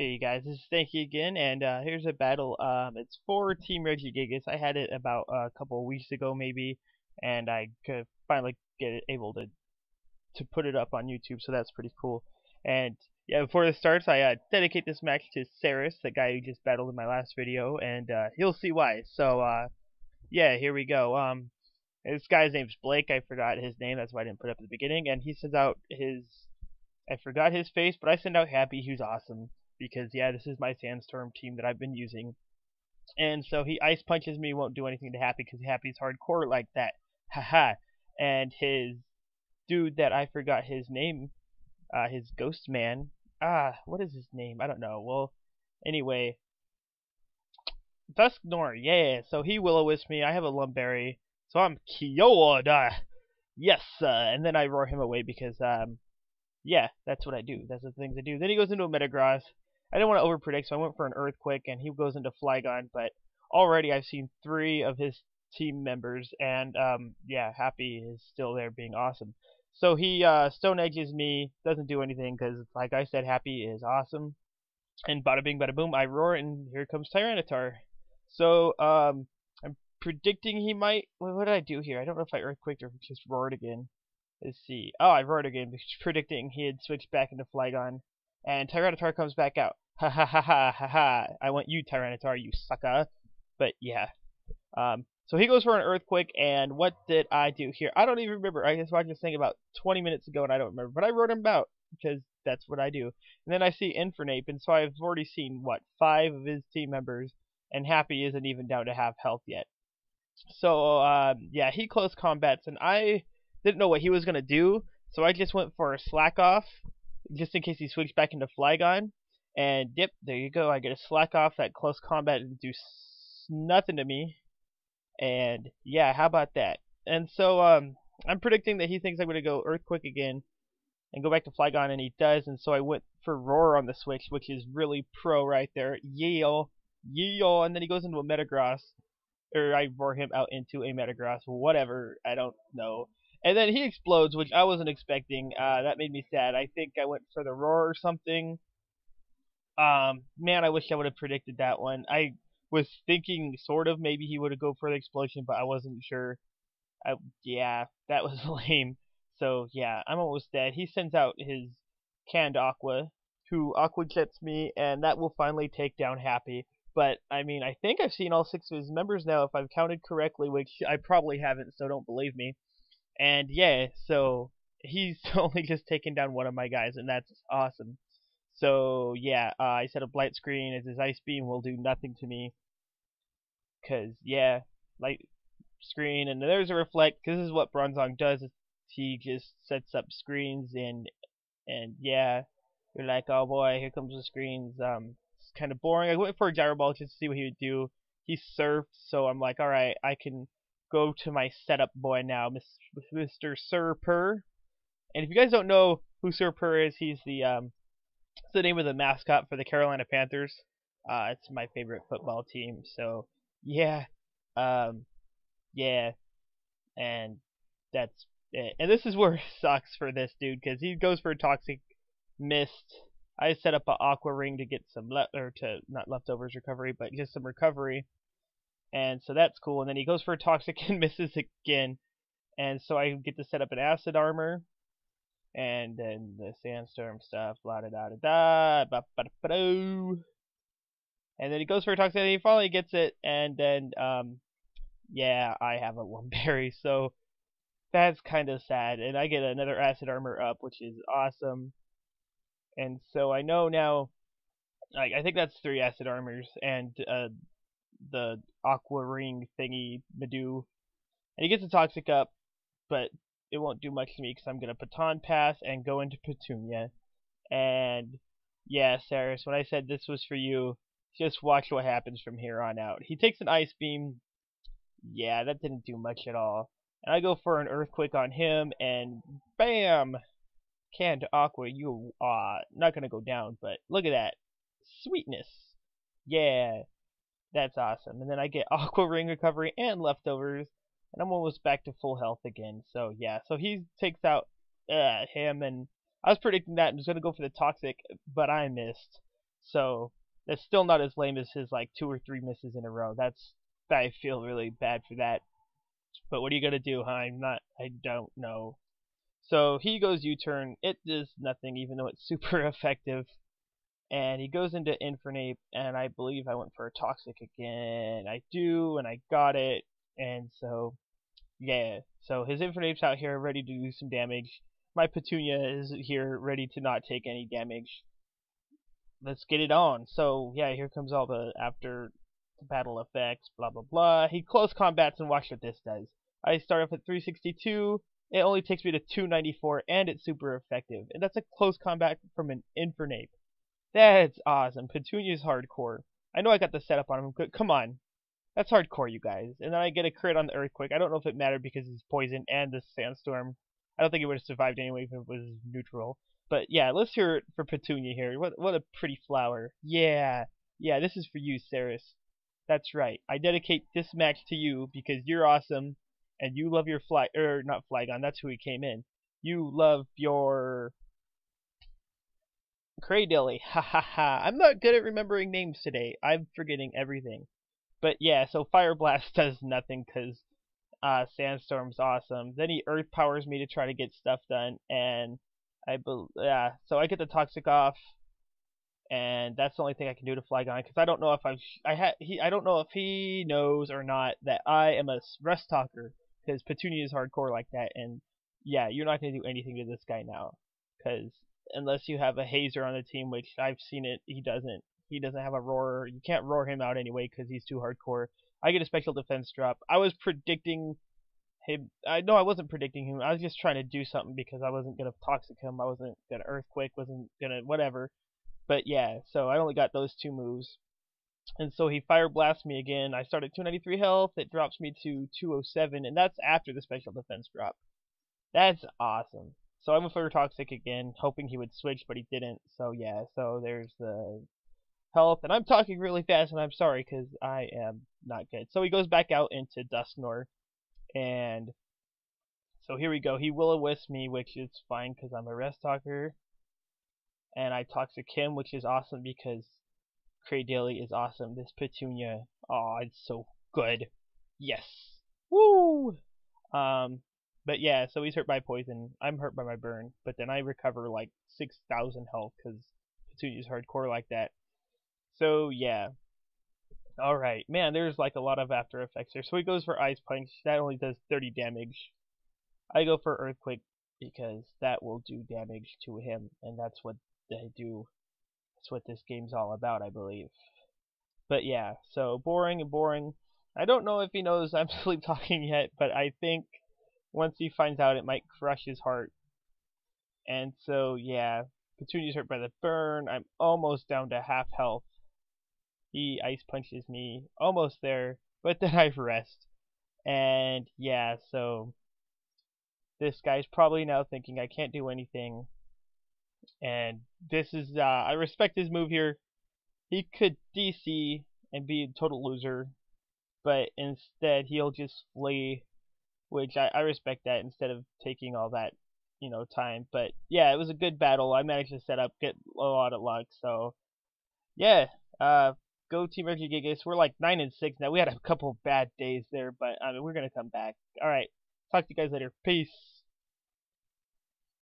Hey guys, this is Stanky again, and here's a battle. It's for Team Regigigas. I had it about a couple of weeks ago, maybe, and I could finally get it able to put it up on YouTube, so that's pretty cool. And yeah, before this starts, I dedicate this match to Serris, the guy who just battled in my last video, and he'll see why. So yeah, here we go. This guy's name's Blake. I forgot his name, that's why I didn't put it up at the beginning. And he sends out his I forgot his face, but I send out Happy, who's awesome. Because, yeah, this is my Sandstorm team that I've been using. And so he ice punches me, won't do anything to Happy, because Happy's hardcore like that. Haha. And his dude that I forgot his name, his ghost man. What is his name? I don't know. Well, anyway. Dusknor, yeah. So he will-o-wisp me. I have a Lumberry. So I'm Kyoda. Yes, and then I roar him away because, yeah, that's what I do. That's the things I do. Then he goes into a Metagross. I didn't want to overpredict, so I went for an Earthquake, and he goes into Flygon. But already I've seen 3 of his team members, and yeah, Happy is still there being awesome. So he Stone Edges me, doesn't do anything, because like I said, Happy is awesome. And bada bing, bada boom, I roar, and here comes Tyranitar. So I'm predicting he might. What did I do here? I don't know if I Earthquaked or just roared again. Let's see. Oh, I roared again, predicting he had switched back into Flygon. And Tyranitar comes back out. Ha ha ha ha ha ha. I want you, Tyranitar, you sucker. But yeah. So he goes for an Earthquake, and what did I do here? I don't even remember. I just watched this thing about 20 minutes ago, and I don't remember. But I wrote him out, because that's what I do. And then I see Infernape, and so I've already seen, what, 5 of his team members, and Happy isn't even down to half health yet. So, yeah, he close combats, and I didn't know what he was going to do, so I just went for a Slack Off, just in case he switched back into Flygon. And yep, there you go. I get a Slack Off. That close combat didn't do nothing to me. And yeah, how about that? And so I'm predicting that he thinks I'm going to go Earthquake again and go back to Flygon, and he does. And so I went for Roar on the switch, which is really pro right there. Yeo, yeo, and then he goes into a Metagross. Or I roar him out into a Metagross, whatever, I don't know. And then he explodes, which I wasn't expecting. That made me sad. I think I went for the roar or something. Man, I wish I would have predicted that one. I was thinking sort of maybe he would have go for the explosion, but I wasn't sure. Yeah, that was lame. So yeah, I'm almost dead. He sends out his canned Aqua, who Aqua Jets me, and that will finally take down Happy. But, I mean, I think I've seen all 6 of his members now, if I've counted correctly, which I probably haven't, so don't believe me. And, yeah, so he's only just taken down one of my guys, and that's awesome. So, yeah, I set up Light Screen as his Ice Beam will do nothing to me. Because, yeah, Light Screen, and there's a Reflect, because this is what Bronzong does. He just sets up screens, and yeah, you're like, oh boy, here comes the screens. Kind of boring. I went for a Gyro Ball just to see what he would do. He surfed, so I'm like, alright, I can go to my setup boy now, Mr. Surper. And if you guys don't know who Surper is, he's it's the name of the mascot for the Carolina Panthers. It's my favorite football team, so yeah. Yeah. And that's it. And this is where it sucks for this dude, because he goes for a Toxic Mist. I set up an Aqua Ring to get some not leftovers recovery, but just some recovery, and so that's cool. And then he goes for a Toxic and misses again, and so I get to set up an Acid Armor, and then the Sandstorm stuff, blah da da da da, and then he goes for a Toxic, and he finally gets it, and then yeah, I have a Lumberry, so that's kind of sad, and I get another Acid Armor up, which is awesome. And so I know now, like, I think that's 3 Acid Armors and the Aqua Ring thingy, Madoo. And he gets a Toxic up, but it won't do much to me because I'm going to Baton Pass and go into Petunia. And yeah, Serris, when I said this was for you, just watch what happens from here on out. He takes an Ice Beam. Yeah, that didn't do much at all. And I go for an Earthquake on him, and bam! Canned Aqua, you are not gonna go down, but look at that sweetness. Yeah, that's awesome. And then I get Aqua Ring recovery and leftovers, and I'm almost back to full health again. So yeah, so he takes out him, and I was predicting that and was gonna go for the Toxic, but I missed. So that's still not as lame as his like 2 or 3 misses in a row. I feel really bad for that. But what are you gonna do, huh? I don't know. So he goes U-turn. It does nothing, even though it's super effective. And he goes into Infernape, and I believe I went for a Toxic again. I do, and I got it. And so, yeah. So his Infernape's out here ready to do some damage. My Petunia is here ready to not take any damage. Let's get it on. So, yeah, here comes all the after battle effects, blah, blah, blah. He close combats, and watch what this does. I start off at 362. It only takes me to 294, and it's super effective. And that's a close combat from an Infernape. That's awesome. Petunia's hardcore. I know I got the setup on him. Come on. That's hardcore, you guys. And then I get a crit on the Earthquake. I don't know if it mattered because he's poison and the Sandstorm. I don't think it would have survived anyway if it was neutral. But yeah, let's hear it for Petunia here. What a pretty flower. Yeah. Yeah, this is for you, Serris. That's right. I dedicate this match to you because you're awesome and you love your not Flygon, that's who he came in. You love your Cradilly. Ha ha ha. I'm not good at remembering names today. I'm forgetting everything. But yeah, so Fire Blast does nothing because Sandstorm's awesome. Then he Earth Powers me to try to get stuff done, and so I get the Toxic off, and that's the only thing I can do to Flygon because I don't know if I don't know if he knows or not that I am a Rust Talker because Petunia is hardcore like that, and yeah, you're not gonna do anything to this guy now because unless you have a Hazer on the team, which I've seen it, he doesn't. He doesn't have a roar. You can't roar him out anyway because he's too hardcore. I get a special defense drop. I was predicting him. I wasn't predicting him. I was just trying to do something because I wasn't gonna toxic him. I wasn't gonna earthquake. Wasn't gonna whatever. But yeah, so I only got those 2 moves. And so he fire blasts me again. I start at 293 health. It drops me to 207, and that's after the special defense drop. That's awesome. So I went for toxic again, hoping he would switch, but he didn't. So yeah, so there's the health, and I'm talking really fast, and I'm sorry because I am not good. So he goes back out into Dusknoir, and so here we go. He will-o-wisp me, which is fine because I'm a Rest Talker, and I toxic him, which is awesome because Cradilly is awesome. This Petunia, oh, it's so good. Yes, woo. But yeah, so he's hurt by poison. I'm hurt by my burn, but then I recover like 6,000 health because Petunia's hardcore like that. So yeah. Alright, man, there's like a lot of after effects here. So he goes for Ice Punch. That only does 30 damage. I go for Earthquake because that will do damage to him, and that's what they do. That's what this game's all about, I believe. But yeah, so boring and boring. I don't know if he knows I'm sleep talking yet, but I think once he finds out, it might crush his heart. And so yeah, Petunia's hurt by the burn. I'm almost down to half health. He ice punches me, almost there, but then I rest. And yeah, so this guy's probably now thinking I can't do anything. And this is, I respect his move here. He could DC and be a total loser, but instead he'll just flee, which I respect that instead of taking all that, time. But yeah, it was a good battle. I managed to set up, get a lot of luck. So yeah, go Team Regigigas. We're like 9-6 now. We had a couple bad days there, but I mean, we're gonna come back. All right, talk to you guys later. Peace.